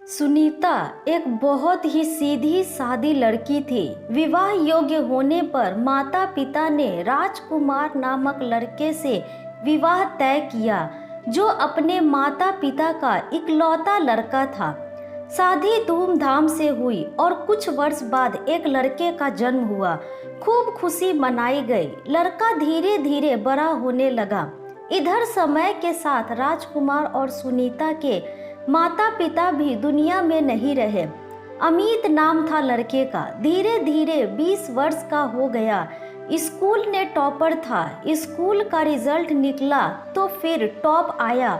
सुनीता एक बहुत ही सीधी सादी लड़की थी। विवाह योग्य होने पर माता पिता ने राजकुमार नामक लड़के से विवाह तय किया, जो अपने माता पिता का इकलौता लड़का था। शादी धूमधाम से हुई और कुछ वर्ष बाद एक लड़के का जन्म हुआ। खूब खुशी मनाई गई। लड़का धीरे धीरे बड़ा होने लगा। इधर समय के साथ राजकुमार और सुनीता के माता पिता भी दुनिया में नहीं रहे। अमित नाम था लड़के का। धीरे धीरे 20 वर्ष का हो गया। स्कूल ने टॉपर था। स्कूल का रिजल्ट निकला तो फिर टॉप आया।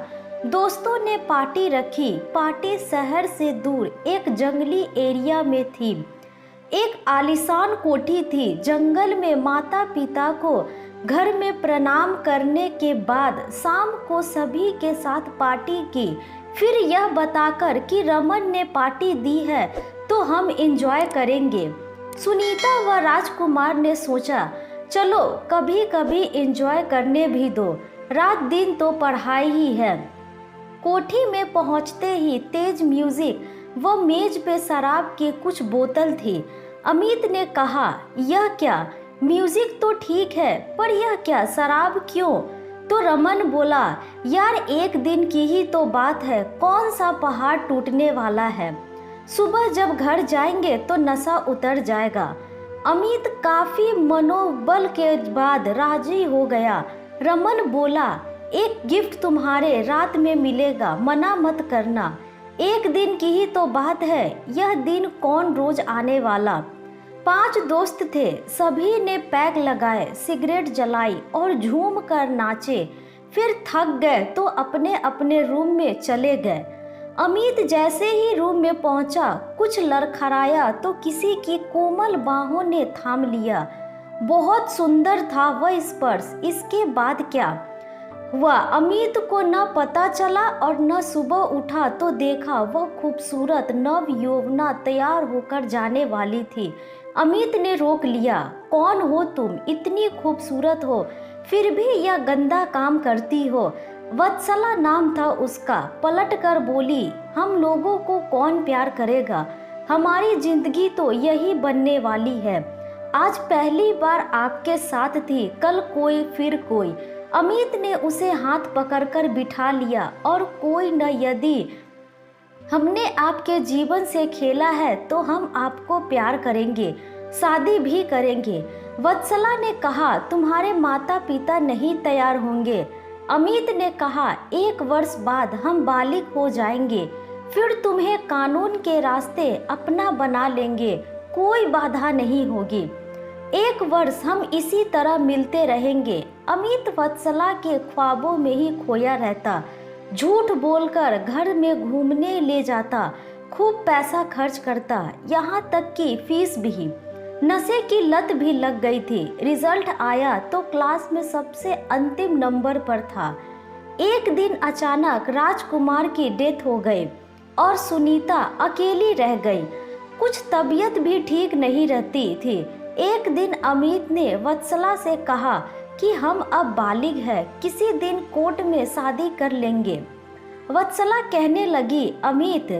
दोस्तों ने पार्टी रखी। पार्टी शहर से दूर एक जंगली एरिया में थी। एक आलीशान कोठी थी। जंगल में माता पिता को घर में प्रणाम करने के बाद शाम को सभी के साथ पार्टी की। फिर यह बताकर कि रमन ने पार्टी दी है तो हम एंजॉय करेंगे। सुनीता व राजकुमार ने सोचा, चलो कभी कभी एंजॉय करने भी दो, रात दिन तो पढ़ाई ही है। कोठी में पहुंचते ही तेज म्यूजिक व मेज पे शराब की कुछ बोतल थी। अमित ने कहा, यह क्या? म्यूजिक तो ठीक है, पर यह क्या, शराब क्यों? तो रमन बोला, यार एक दिन की ही तो बात है, कौन सा पहाड़ टूटने वाला है। सुबह जब घर जाएंगे तो नशा उतर जाएगा। अमित काफी मनोबल के बाद राजी हो गया। रमन बोला, एक गिफ्ट तुम्हारे रात में मिलेगा, मना मत करना। एक दिन की ही तो बात है, यह दिन कौन रोज आने वाला। 5 दोस्त थे। सभी ने पैक लगाए, सिगरेट जलाई और झूम कर नाचे। फिर थक गए तो अपने अपने रूम में चले गए। अमित जैसे ही रूम में पहुंचा, कुछ लड़खड़ाया तो किसी की कोमल बाहों ने थाम लिया। बहुत सुंदर था वह स्पर्श। इसके बाद क्या हुआ अमित को न पता चला, और न सुबह उठा तो देखा वह खूबसूरत नव यौवना तैयार होकर जाने वाली थी। अमित ने रोक लिया, कौन हो तुम? इतनी खूबसूरत हो फिर भी यह गंदा काम करती हो। वत्सला नाम था उसका। पलट कर बोली, हम लोगों को कौन प्यार करेगा, हमारी जिंदगी तो यही बनने वाली है। आज पहली बार आपके साथ थी, कल कोई फिर कोई। अमित ने उसे हाथ पकड़कर बिठा लिया, और कोई न, यदि हमने आपके जीवन से खेला है तो हम आपको प्यार करेंगे, शादी भी करेंगे। वत्सला ने कहा, तुम्हारे माता पिता नहीं तैयार होंगे। अमित ने कहा, 1 वर्ष बाद हम बालिग हो जाएंगे, फिर तुम्हें कानून के रास्ते अपना बना लेंगे, कोई बाधा नहीं होगी। 1 वर्ष हम इसी तरह मिलते रहेंगे। अमित वत्सला के ख्वाबों में ही खोया रहता। झूठ बोलकर घर में घूमने ले जाता, खूब पैसा खर्च करता, यहाँ तक कि फीस भी। नशे की लत भी लग गई थी। रिजल्ट आया तो क्लास में सबसे अंतिम नंबर पर था। एक दिन अचानक राजकुमार की डेथ हो गई और सुनीता अकेली रह गई। कुछ तबीयत भी ठीक नहीं रहती थी। एक दिन अमित ने वत्सला से कहा कि हम अब बालिग है, किसी दिन कोर्ट में शादी कर लेंगे। वत्सला कहने लगी, अमित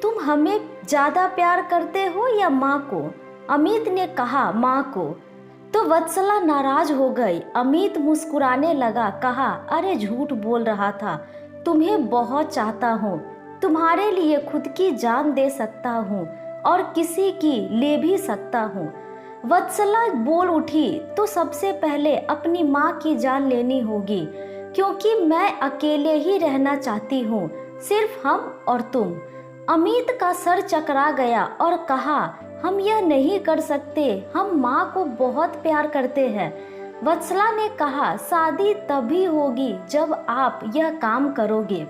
तुम हमें ज्यादा प्यार करते हो या माँ को? अमित ने कहा, माँ को। तो वत्सला नाराज हो गई। अमित मुस्कुराने लगा, कहा, अरे झूठ बोल रहा था, तुम्हें बहुत चाहता हूँ, तुम्हारे लिए खुद की जान दे सकता हूँ और किसी की ले भी सकता हूँ। वत्सला बोल उठी, तो सबसे पहले अपनी माँ की जान लेनी होगी, क्योंकि मैं अकेले ही रहना चाहती हूँ, सिर्फ हम और तुम। अमित का सर चकरा गया और कहा, हम यह नहीं कर सकते, हम माँ को बहुत प्यार करते हैं। वत्सला ने कहा, शादी तभी होगी जब आप यह काम करोगे।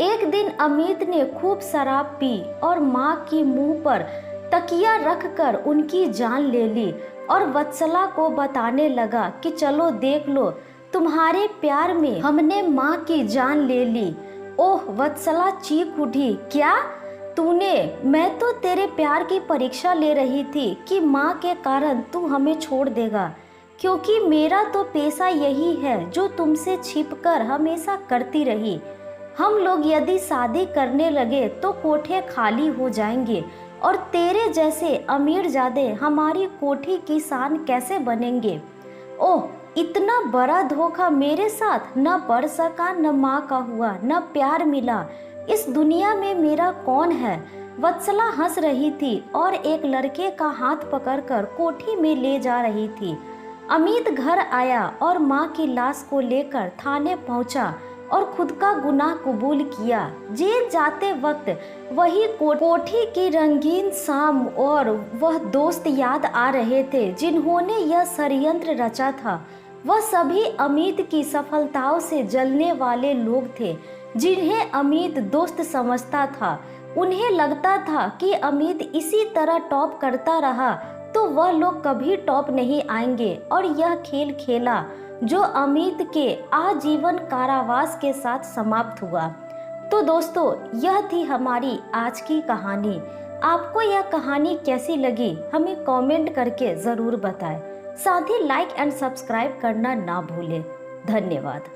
एक दिन अमित ने खूब शराब पी और माँ की मुंह पर तकिया रखकर उनकी जान ले ली, और वत्सला को बताने लगा कि चलो देख लो, तुम्हारे प्यार में हमने माँ की जान ले ली। ओह, वत्सला चीख उठी, क्या तूने? मैं तो तेरे प्यार की परीक्षा ले रही थी कि माँ के कारण तू हमें छोड़ देगा, क्योंकि मेरा तो पेशा यही है जो तुमसे छिपकर हमेशा करती रही। हम लोग यदि शादी करने लगे तो कोठे खाली हो जाएंगे और तेरे जैसे अमीरजादे हमारी कोठी की शान कैसे बनेंगे। ओह, इतना बड़ा धोखा मेरे साथ न पड़ सका, न माँ का हुआ, न प्यार मिला। इस दुनिया में मेरा कौन है। वत्सला हंस रही थी और एक लड़के का हाथ पकड़कर कोठी में ले जा रही थी। अमित घर आया और माँ की लाश को लेकर थाने पहुंचा और खुद का गुनाह कबूल किया। जेल जाते वक्त वही कोठी की रंगीन शाम और वह दोस्त याद आ रहे थे जिन्होंने यह षड्यंत्र रचा था। वह सभी अमित की सफलताओं से जलने वाले लोग थे जिन्हें अमित दोस्त समझता था। उन्हें लगता था कि अमित इसी तरह टॉप करता रहा तो वह लोग कभी टॉप नहीं आएंगे और यह खेल खेला जो अमित के आजीवन कारावास के साथ समाप्त हुआ। तो दोस्तों, यह थी हमारी आज की कहानी। आपको यह कहानी कैसी लगी हमें कमेंट करके ज़रूर बताएं। साथ ही लाइक एंड सब्सक्राइब करना ना भूलें। धन्यवाद।